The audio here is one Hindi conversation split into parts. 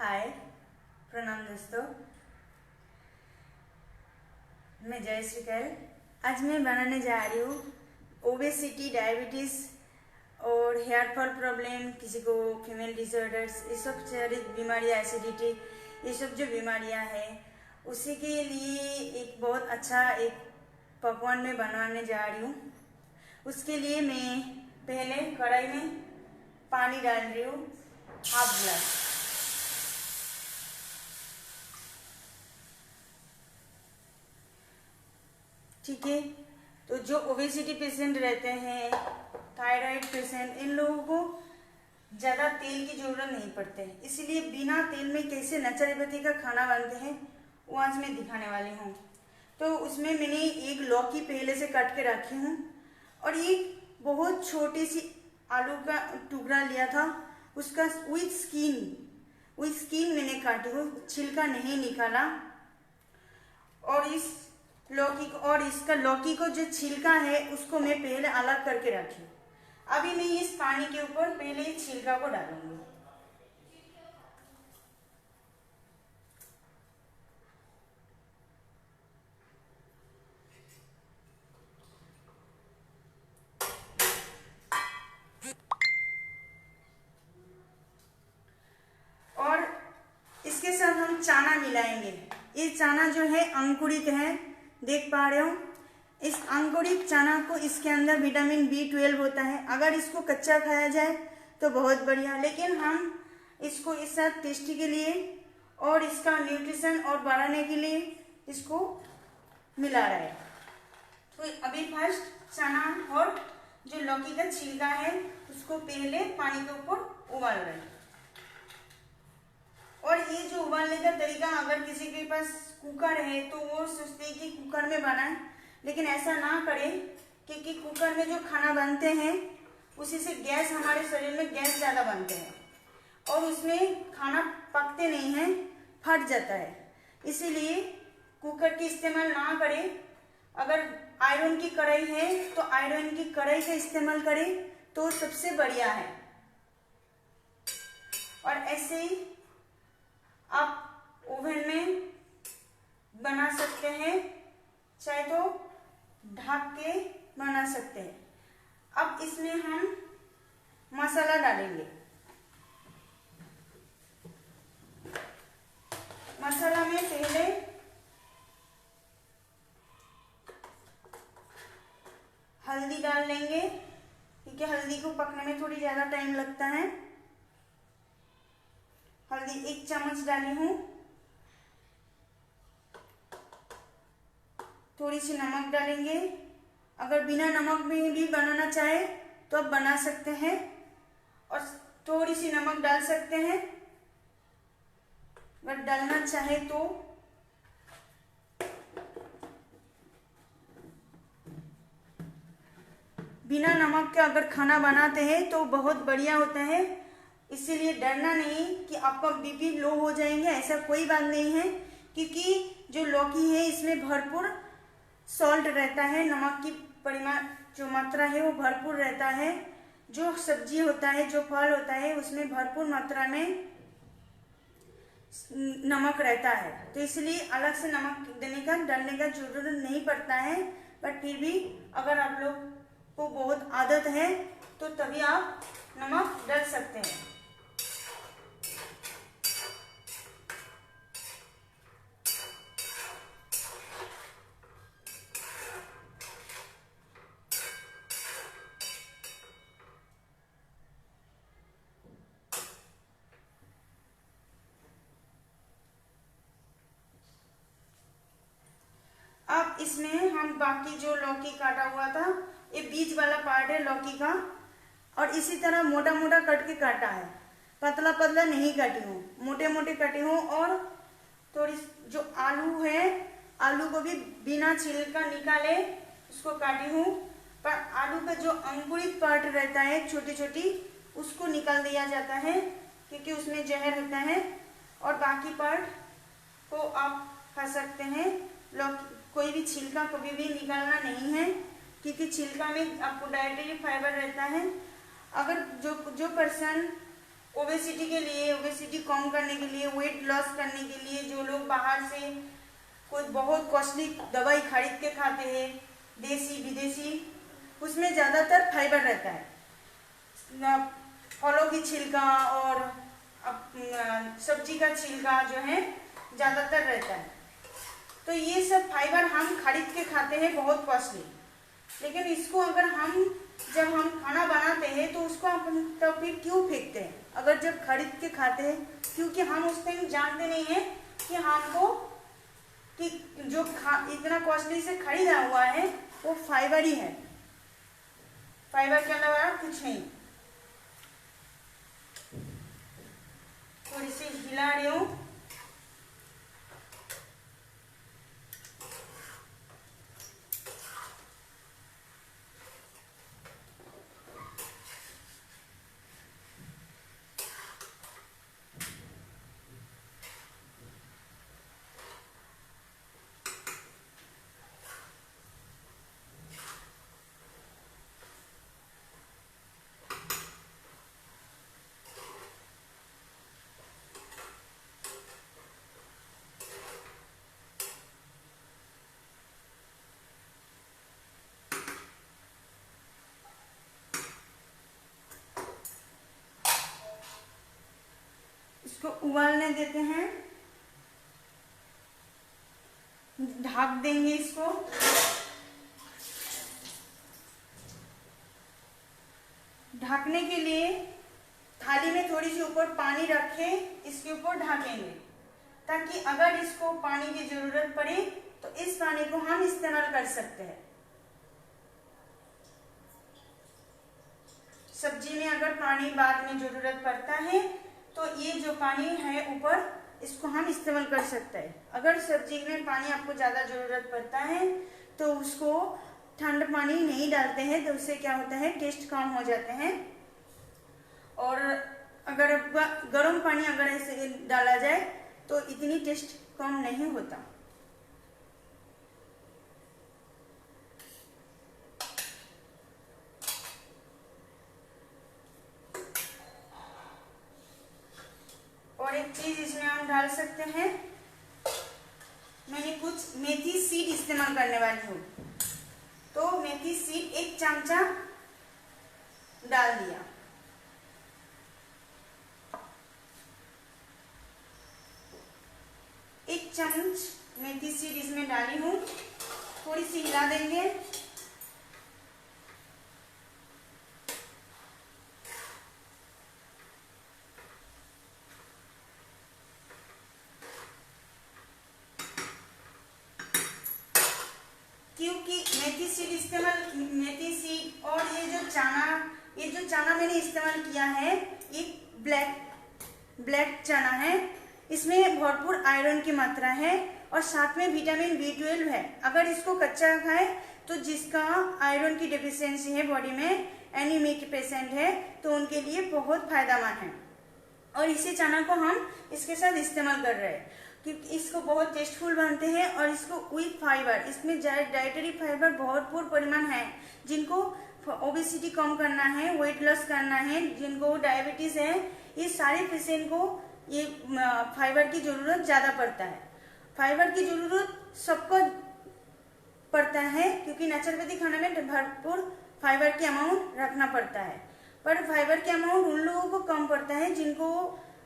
हाय, प्रणाम दोस्तों। मैं जयश्री कैल। आज मैं बनाने जा रही हूँ ओबेसिटी, डायबिटीज़ और हेयर फॉल प्रॉब्लम, किसी को फीमेल डिसऑर्डर्स, ये सब सारी बीमारियाँ, एसिडिटी, ये सब जो बीमारियाँ हैं उसी के लिए एक बहुत अच्छा एक पकवान मैं बनाने जा रही हूँ। उसके लिए मैं पहले कढ़ाई में पानी डाल रही हूँ, हाफ ग्लास। ठीक है। तो जो ओबेसिटी पेशेंट रहते हैं, थायराइड पेशेंट, इन लोगों को ज़्यादा तेल की ज़रूरत नहीं पड़ती है, इसलिए बिना तेल में कैसे नेचुरोपैथी का खाना बनते हैं वो आज मैं दिखाने वाली हूँ। तो उसमें मैंने एक लौकी पहले से काट के रखी हूँ और एक बहुत छोटी सी आलू का टुकड़ा लिया था, उसका विथ स्किन मैंने काटी हूँ, छिलका नहीं निकाला। और इस लौकी को और इसका लौकी को जो छिलका है उसको मैं पहले अलग करके रखी। अभी मैं इस पानी के ऊपर पहले इस छिलका को डालूंगी। और इसके साथ हम चना मिलाएंगे। ये चना जो है अंकुरित है, देख पा रहे हो। इस अंकुरित चना को, इसके अंदर विटामिन B12 होता है। अगर इसको कच्चा खाया जाए तो बहुत बढ़िया, लेकिन हम इसको इस साथ टेस्टी के लिए और इसका न्यूट्रिशन और बढ़ाने के लिए इसको मिला रहे हैं। तो अभी फर्स्ट चना और जो लौकी का छिलका है उसको पहले पानी के ऊपर उबाल रहे हैं। और ये जो उबालने का तरीका, अगर किसी के पास कुकर है तो वो सोचते हैं कि कुकर में बनाए, लेकिन ऐसा ना करें, क्योंकि कुकर में जो खाना बनते हैं उसी से गैस, हमारे शरीर में गैस ज़्यादा बनते हैं और उसमें खाना पकते नहीं हैं, फट जाता है। इसीलिए कुकर की इस्तेमाल ना करें। अगर आयरन की कढ़ाई है तो आयरन की कढ़ाई का इस्तेमाल करें तो सबसे बढ़िया है। और ऐसे ही आप ओवन में बना सकते हैं, चाहे तो ढक के बना सकते हैं। अब इसमें हम मसाला डालेंगे। मसाला में पहले हल्दी डाल लेंगे, क्योंकि हल्दी को पकने में थोड़ी ज़्यादा टाइम लगता है। हल्दी 1 चम्मच डाली हूँ। थोड़ी सी नमक डालेंगे। अगर बिना नमक में भी बनाना चाहे तो आप बना सकते हैं और थोड़ी सी नमक डाल सकते हैं अगर डालना चाहे तो। बिना नमक के अगर खाना बनाते हैं तो बहुत बढ़िया होता है। इसीलिए डरना नहीं कि आपका बीपी लो हो जाएंगे, ऐसा कोई बात नहीं है, क्योंकि जो लौकी है इसमें भरपूर सॉल्ट रहता है, नमक की परिमाण जो मात्रा है वो भरपूर रहता है। जो सब्जी होता है, जो फल होता है, उसमें भरपूर मात्रा में नमक रहता है, तो इसलिए अलग से नमक डालने का जरूरत नहीं पड़ता है। बट फिर भी अगर आप लोग को बहुत आदत है तो तभी आप नमक डाल सकते हैं। अब इसमें हम बाकी जो लौकी काटा हुआ था, ये बीज वाला पार्ट है लौकी का, और इसी तरह मोटा मोटा कट के काटा है, पतला पतला नहीं काटी हूँ, मोटे मोटे काटे हूँ। और थोड़ी जो आलू है, आलू को भी बिना छिलका निकाले उसको काटी हूँ। पर आलू का जो अंकुरित पार्ट रहता है, छोटी छोटी, उसको निकाल दिया जाता है क्योंकि उसमें जहर होता है। और बाकी पार्ट को आप खा सकते हैं। लौकी कोई भी छिलका कभी भी निकालना नहीं है, क्योंकि छिलका में आपको डाइटरी फाइबर रहता है। अगर जो पर्सन ओबेसिटी के लिए, ओबेसिटी कम करने के लिए, वेट लॉस करने के लिए जो लोग बाहर से कोई बहुत कॉस्टली दवाई खरीद के खाते हैं, देसी विदेशी, उसमें ज़्यादातर फाइबर रहता है। फलों की छिलका और सब्जी का छिलका जो है ज़्यादातर रहता है। तो ये सब फाइबर हम खरीद के खाते हैं बहुत कॉस्टली, लेकिन इसको अगर जब हम खाना बनाते हैं तो उसको हम तो फिर क्यों फेंकते हैं अगर जब खरीद के खाते हैं? क्योंकि हम उस टाइम जानते नहीं हैं कि हमको कि जो इतना कॉस्टली से खरीदा हुआ है वो फाइबर ही है, फाइबर के अलावा कुछ नहीं। थोड़ी सी हिला रही हूँ। इसको उबालने देते हैं, ढक देंगे इसको। ढकने के लिए थाली में थोड़ी सी ऊपर पानी रखे, इसके ऊपर ढकेंगे ताकि अगर इसको पानी की जरूरत पड़े तो इस पानी को हम इस्तेमाल कर सकते हैं। सब्जी में अगर पानी बाद में जरूरत पड़ता है तो ये जो पानी है ऊपर, इसको हम इस्तेमाल कर सकते हैं। अगर सब्जी में पानी आपको ज़्यादा ज़रूरत पड़ता है तो उसको ठंड पानी नहीं डालते हैं, तो उससे क्या होता है टेस्ट कम हो जाते हैं। और अगर गर्म पानी अगर ऐसे डाला जाए तो इतनी टेस्ट कम नहीं होता। और एक चीज इसमें हम डाल सकते हैं, मैंने कुछ मेथी सीड इस्तेमाल करने वाली हूँ, तो मेथी सीड 1 चमचा डाल दिया। एक चम्मच मेथी सीड इसमें डाली हूँ, थोड़ी सी हिला देंगे। क्योंकि मेथी सीड और ये जो चना मैंने इस्तेमाल किया है, ये ब्लैक चना है, इसमें भरपूर आयरन की मात्रा है और साथ में विटामिन B12 है। अगर इसको कच्चा खाए तो जिसका आयरन की डेफिशिएंसी है बॉडी में, एनीमिक पेशेंट है, तो उनके लिए बहुत फायदेमंद है। और इसी चना को हम इसके साथ इस्तेमाल कर रहे हैं क्योंकि इसको बहुत टेस्टफुल बनते हैं और इसको विथ फाइबर, इसमें डाइटरी फाइबर भरपूर परिमाण है। जिनको ओबेसिटी कम करना है, वेट लॉस करना है, जिनको डायबिटीज है, ये सारे पेशेंट को ये फाइबर की जरूरत ज़्यादा पड़ता है। फाइबर की जरूरत सबको पड़ता है क्योंकि नेचुरोपैथी खाने में भरपूर फाइबर के अमाउंट रखना पड़ता है, पर फाइबर के अमाउंट उन लोगों को कम पड़ता है जिनको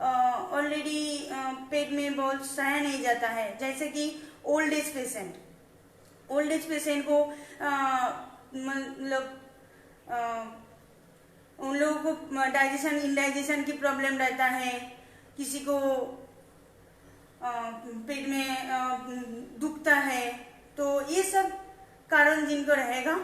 ऑलरेडी पेट में बहुत सहा नहीं जाता है, जैसे कि ओल्ड एज पेशेंट को मतलब उन लोगों को डाइजेशन इंडाइजेशन की प्रॉब्लम रहता है, किसी को पेट में दुखता है, तो ये सब कारण जिनको रहेगा,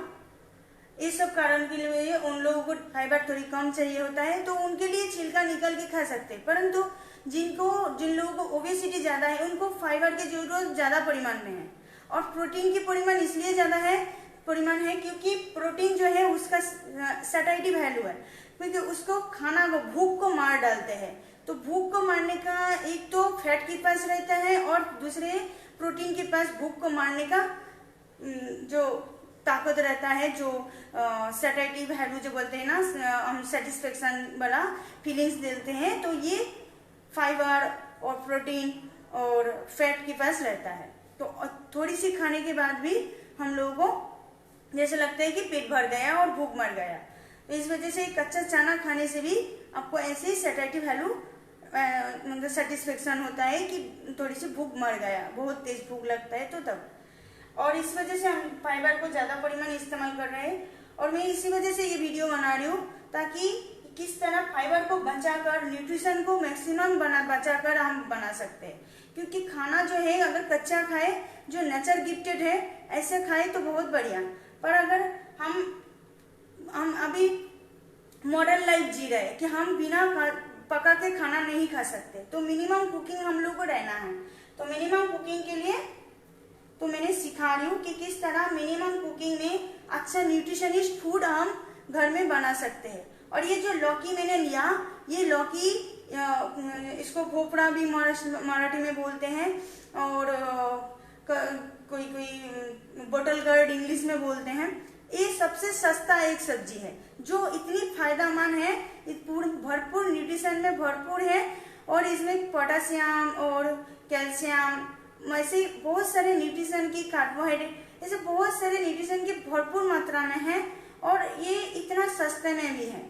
इस सब कारण के लिए उन लोगों को फाइबर थोड़ी कम चाहिए होता है, तो उनके लिए छिलका निकल के खा सकते हैं। परंतु जिन लोगों को ओबेसिटी ज़्यादा है उनको फाइबर की जरूरत ज़्यादा परिमाण में है। और प्रोटीन की परिमाण इसलिए ज़्यादा है क्योंकि प्रोटीन जो है उसका सैटिस्फैक्टरी वैल्यू है, क्योंकि उसको खाना को भूख को मार डालते हैं। तो भूख को मारने का एक तो फैट के पास रहता है और दूसरे प्रोटीन के पास भूख को मारने का जो ताकत रहता है, जो सैटिस्फैक्टरी वैल्यू जो बोलते हैं ना, हम सेटिस्फेक्शन वाला फीलिंग्स देते हैं, तो ये फाइबर और प्रोटीन और फैट के पास रहता है। तो थोड़ी सी खाने के बाद भी हम लोगों को जैसे लगता है कि पेट भर गया और भूख मर गया। तो इस वजह से कच्चा चना खाने से भी आपको ऐसे ही सैटिस्फैक्टरी वैल्यू मतलब सेटिस्फेक्शन होता है कि थोड़ी सी भूख मर गया, बहुत तेज भूख लगता है तो तब। और इस वजह से हम फाइबर को ज़्यादा परिमाण इस्तेमाल कर रहे हैं, और मैं इसी वजह से ये वीडियो बना रही हूँ ताकि किस तरह फाइबर को बचाकर, न्यूट्रिशन को मैक्सिमम बचाकर हम बना सकते हैं। क्योंकि खाना जो है अगर कच्चा खाए, जो नेचर गिफ्टेड है, ऐसे खाए तो बहुत बढ़िया। पर अगर हम अभी मॉडर्न लाइफ जी रहे कि हम बिना पका के खाना नहीं खा सकते, तो मिनिमम कुकिंग हम लोग को रहना है। तो मिनिमम कुकिंग के लिए तो मैंने सिखा रही हूँ कि किस तरह मिनिमम कुकिंग में अच्छा न्यूट्रिशनिस्ट फूड हम घर में बना सकते हैं। और ये जो लौकी मैंने लिया, ये लौकी इसको भोपड़ा भी मराठी में बोलते हैं, और कोई बोटल गर्ड इंग्लिश में बोलते हैं। ये सबसे सस्ता एक सब्जी है जो इतनी फायदेमंद है, भरपूर न्यूट्रिशन में भरपूर है, और इसमें पोटेशियम और कैल्शियम, ऐसे बहुत सारे न्यूट्रिशन की, कार्बोहाइड्रेट, ऐसे बहुत सारे न्यूट्रिशन की भरपूर मात्रा में है, और ये इतना सस्ते में भी है।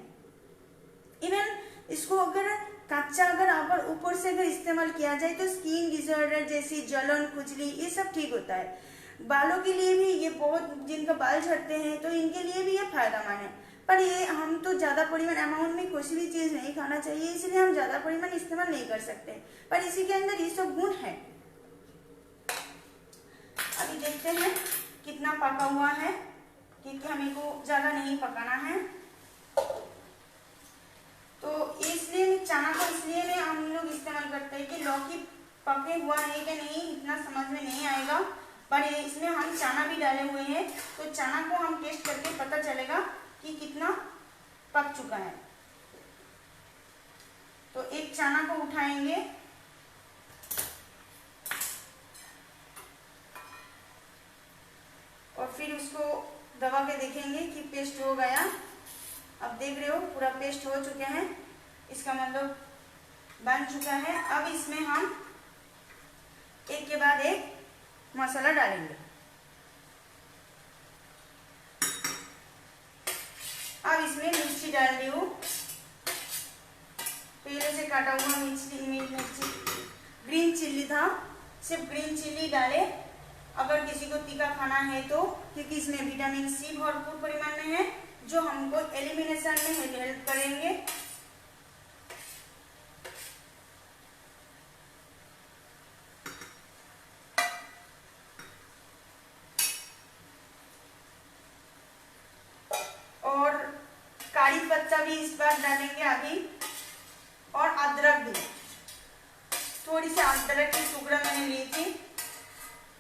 इवन इसको अगर कच्चा अगर ऊपर से अगर इस्तेमाल किया जाए तो स्किन डिसऑर्डर जैसी जलन, खुजली, ये सब ठीक होता है। बालों के लिए भी ये बहुत, जिनका बाल झड़ते हैं तो इनके लिए भी ये फायदेमंद है। पर ये हम तो ज्यादा परिमाण अमाउंट में कोई भी चीज नहीं खाना चाहिए, इसलिए हम ज्यादा परिमाण इस्तेमाल नहीं कर सकते, पर इसी के अंदर ये सब गुण है। अभी देखते हैं कितना पका हुआ है, क्योंकि हमें को ज्यादा नहीं पकाना है। तो इसलिए चना को इसलिए में हम लोग इस्तेमाल करते हैं कि लौकी पके हुआ है कि नहीं इतना समझ में नहीं आएगा, पर इसमें हम चना भी डाले हुए हैं, तो चना को हम टेस्ट करके पता चलेगा कि कितना पक चुका है। तो एक चना को उठाएंगे, और फिर उसको दबा के देखेंगे कि पेस्ट हो गया। अब देख रहे हो पूरा पेस्ट हो चुके हैं, इसका मतलब बन चुका है। अब इसमें हम एक के बाद एक मसाला डालेंगे। अब इसमें मिर्ची डाल दी हूँ, पहले से काटा हुआ मिर्ची, ग्रीन चिल्ली था, सिर्फ ग्रीन चिल्ली डाले अगर किसी को तीखा खाना है तो, क्योंकि इसमें विटामिन सी भरपूर परिमाण में है जो हमको एलिमिनेशन में हेल्प करेंगे। और कड़ी पत्ता भी इस बार डालेंगे अभी, और अदरक भी, थोड़ी सी अदरक की टुकड़ा मैंने ली थी।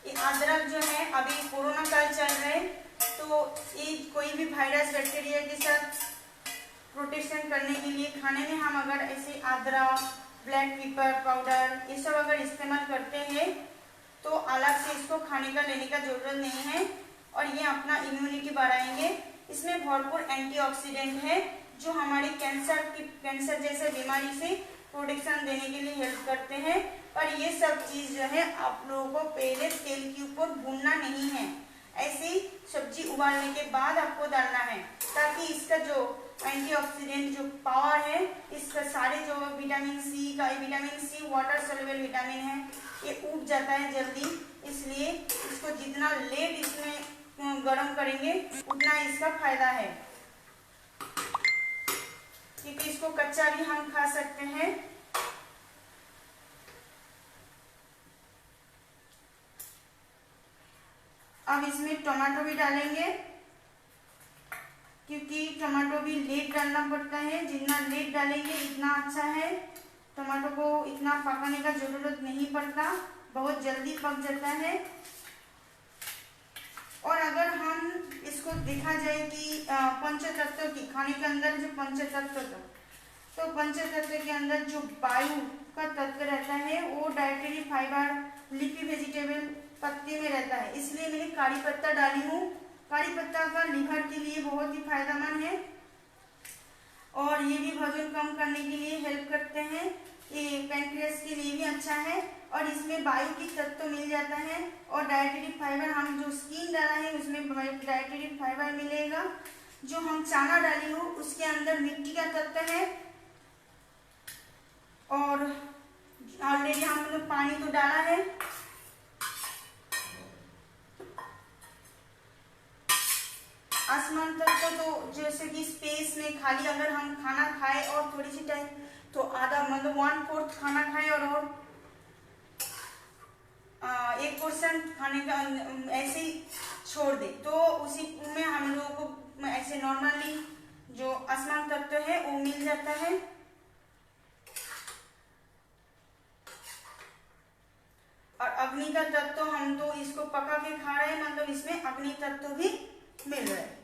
ये अदरक जो है, अभी कोरोना काल चल रहा है, तो ये कोई भी वायरस बैक्टीरिया के साथ प्रोटेक्शन करने के लिए खाने में हम अगर ऐसे अदरक, ब्लैक पेपर पाउडर, ये सब अगर इस्तेमाल करते हैं तो अलग से इसको खाने का लेने का जरूरत नहीं है, और ये अपना इम्यूनिटी बढ़ाएंगे। इसमें भरपूर एंटीऑक्सीडेंट है जो हमारे कैंसर जैसे बीमारी से प्रोटेक्शन देने के लिए हेल्प करते हैं। पर ये सब चीज जो है आप लोगों को पहले तेल के ऊपर भूनना नहीं है, ऐसे ही सब्जी उबालने के बाद आपको डालना है, ताकि इसका जो एंटीऑक्सीडेंट जो पावर है, इसका सारे जो vitamin C water soluble vitamin है, ये उग जाता है जल्दी। इसलिए इसको जितना लेट इसमें गर्म करेंगे उतना इसका फायदा है, क्योंकि इसको कच्चा भी हम खा सकते हैं। अब इसमें टमाटो भी डालेंगे, क्योंकि टमाटो भी लेट डालना पड़ता है, जितना लेट डालेंगे इतना अच्छा है। टमाटो को इतना पकाने का जरूरत नहीं पड़ता, बहुत जल्दी पक जाता है। और अगर हम इसको देखा जाए कि पंचतत्व की खाने के अंदर जो पंचतत्व, तो पंचतत्व के अंदर जो वायु का तत्व रहता है वो डाइटरी फाइबर, लीफी वेजिटेबल पत्ते में रहता है, इसलिए मैंने कड़ी पत्ता डाली हूँ, करी पत्ता का लिवर के लिए बहुत ही फायदेमंद है और ये भी वजन कम करने के लिए हेल्प करते हैं। ये पैंक्रियास के लिए भी अच्छा है और इसमें बायोटिक तत्व मिल जाता है और डाइटरी फाइबर, हम जो स्किन डाला है उसमें डाइटरी फाइबर मिलेगा। जो हम चना डाली हो उसके अंदर मिट्टी का तत्व है और ऑलरेडी हम लोग पानी तो डाला है। आसमान तत्व तो जैसे कि स्पेस में खाली अगर हम खाना खाए और थोड़ी सी टाइम तो आधा मतलब 1/4 खाना खाए और 1% खाने का ऐसे ही छोड़ दे तो उसी में हम लोगों को ऐसे नॉर्मली जो आसमान तत्व है वो मिल जाता है। और अग्नि का तत्व हम तो इसको पका के खा रहे हैं, मतलब इसमें अग्नि तत्व भी मिल रहा है।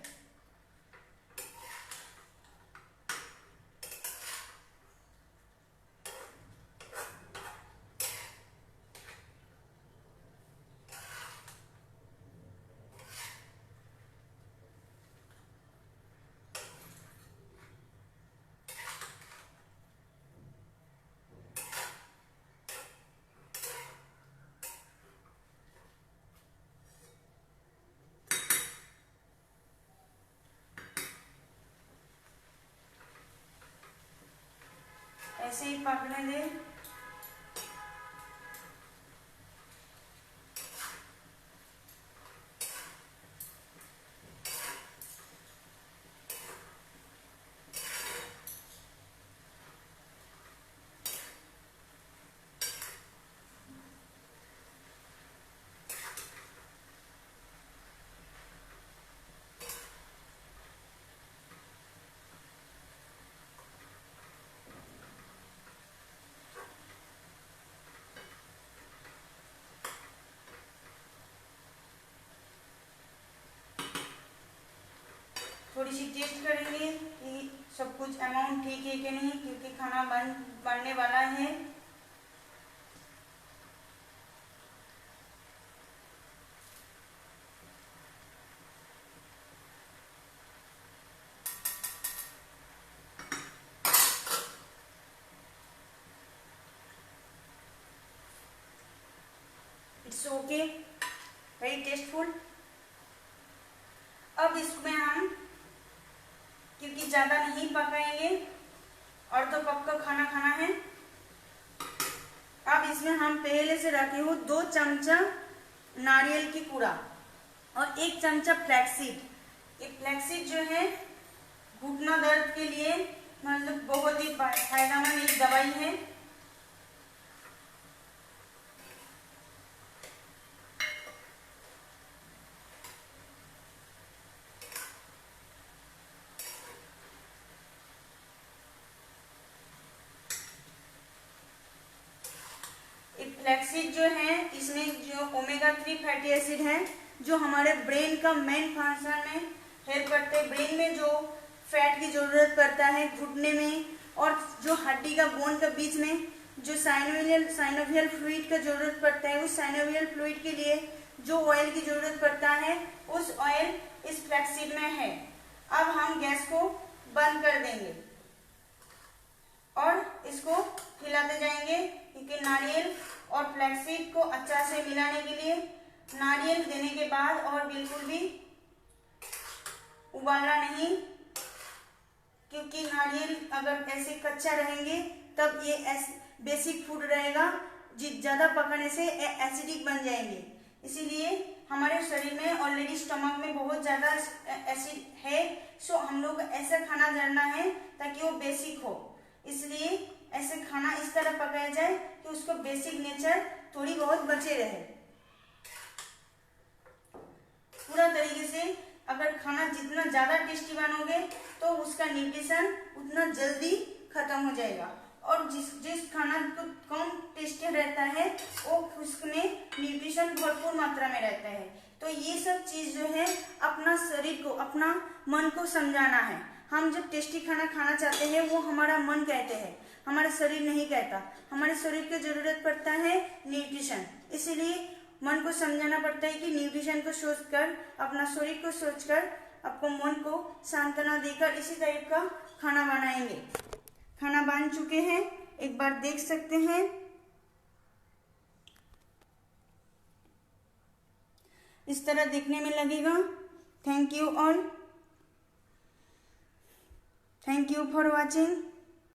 ऐसे ही पकने दे। थोड़ी सी टेस्ट करेंगे कि सब कुछ अमाउंट ठीक है कि नहीं, क्योंकि खाना बनने वाला है। It's okay, very tasteful. अब इसमें हम क्योंकि ज्यादा नहीं पकाएंगे और तो पक्का खाना खाना है। अब इसमें हम पहले से रखे हो 2 चमचा नारियल की कूड़ा और 1 चमचा फ्लैक्सीड। ये फ्लैक्सीड जो है घुटना दर्द के लिए मतलब बहुत ही फायदेमंद एक दवाई है। फ्लैक्सीड जो है इसमें जो ओमेगा 3 फैटी एसिड है जो हमारे ब्रेन का मेन फंक्शन में हेल्प करते हैं। ब्रेन में जो फैट की जरूरत पड़ता है घुटने में और जो हड्डी का बोन के बीच में जो साइनोवियल फ्लूइड का जरूरत पड़ता है, उस साइनोवियल फ्लूइड के लिए जो ऑयल की जरूरत पड़ता है उस ऑयल इस फ्लैक्सीड में है। अब हम गैस को बंद कर देंगे और इसको हिलाते जाएंगे क्योंकि नारियल और फ्लैक्सीड को अच्छा से मिलाने के लिए नारियल देने के बाद और बिल्कुल भी उबालना नहीं, क्योंकि नारियल अगर ऐसे कच्चा रहेंगे तब ये बेसिक फूड रहेगा, ज्यादा पकाने से एसिडिक बन जाएंगे। इसीलिए हमारे शरीर में ऑलरेडी स्टमक में बहुत ज्यादा एसिड है, सो हम लोग ऐसा खाना जानना है ताकि वो बेसिक हो। इसलिए ऐसे खाना इस तरह पकाया जाए कि उसको बेसिक नेचर थोड़ी बहुत बचे रहे। पूरा तरीके से अगर खाना जितना ज्यादा टेस्टी बनाओगे तो उसका न्यूट्रिशन उतना जल्दी खत्म हो जाएगा और जिस खाना को कम टेस्टी रहता है वो उसमें न्यूट्रिशन भरपूर मात्रा में रहता है। तो ये सब चीज जो है अपना शरीर को अपना मन को समझाना है। हम जब टेस्टी खाना खाना चाहते हैं वो हमारा मन कहते हैं, हमारा शरीर नहीं कहता। हमारे शरीर की जरूरत पड़ता है न्यूट्रिशन, इसीलिए मन को समझाना पड़ता है कि न्यूट्रिशन को सोचकर, अपना शरीर को सोचकर, आपको मन को सांत्वना देकर इसी टाइप का खाना बनाएंगे। खाना बन चुके हैं, एक बार देख सकते हैं। इस तरह दिखने में लगेगा। Thank you all, thank you for watching.